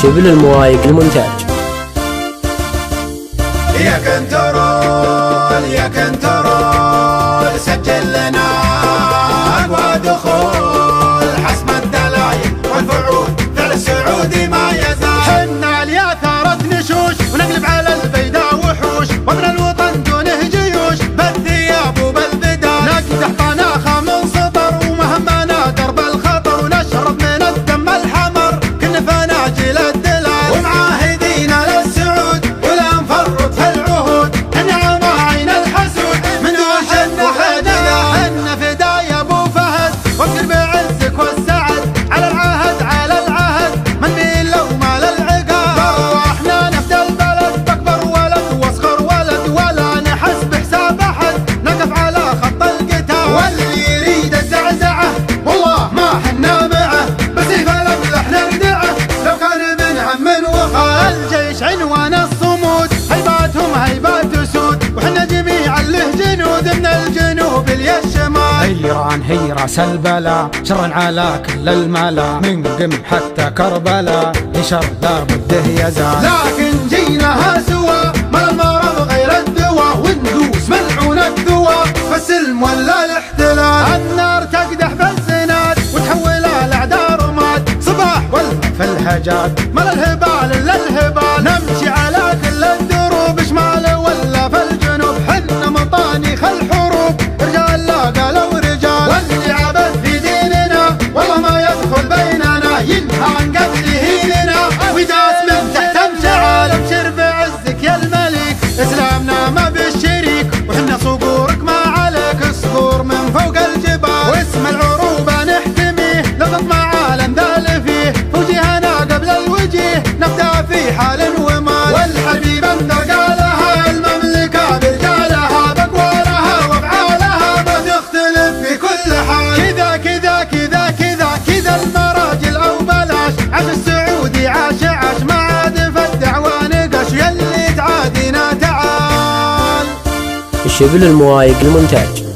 الشبل الموايق المونتاج. يا كنترول يا كنترول سجل لنا أقوى دخول حسم الدلايل والفعول فعل السعودي ما يزال. حنا الياثارة نشوش ونقلب على البيداء وحوش وابن الوطن دونه جيوش بالثياب وبالبدال نقدح طناخة من سطر ومهمنا درب الخطر ونشرب من الدم الحمر كنا فناجل الدلال ومعاهدين للسعود ولا نفرط في العهود نعم عين الحسود من دون حنا فدا يا ابو فهد وفكر بعزك والسعد على العهد على العهد من مين لو مال العقاب واحنا نفدى البلد بكبر ولد واصغر ولد ولا نحس بحساب احد نقف على خط القتال واللي يريد الزعزعه والله ما حنا معه بسيف الاملح نردعه لو كان من هم وخال الجيش عنوان الصمود هيباتهم هيبات اسود وحنا جميعا له جنود من الجنوب الشمال هيران هي راس البلا شرا على كل الملا من قم حتى كربلا نشر لا بده يزال لكن جيناها سوا ما المرض غير الدواء وندوس ملعون الدواء فالسلم ولا الاحتلال النار تقدح بالزناد وتحول الاعداء رماد صباح ولا في الهجات ما الهبال الا الهبال نمشي على كل الدروب شمال ولا في الجنوب حنا مطانيخ الحروب رجال لا قالوا رجال واللي عبث في ديننا والله ما يدخل بيننا ينهى عن قتله لنا وداس من تحت امتعال ابشر بعزك يا الملك اسلامنا ما بالشريك وحنا صقورك ما عليك الصقور من فوق الجبال واسم العروبه نحتميه لو تطمع عالم ذال فيه وجهنا قبل الوجيه نبدا في حال ومال والحبيب انت قالها المملكه برجالها باقوالها وافعالها ما تختلف في كل حال كذا كذا كذا كذا كذا المراجل او بلاش عاش السعودي عاش ما عاد في الدعوه نقش يلي تعادينا تعال. الشبل الموايق المونتاج.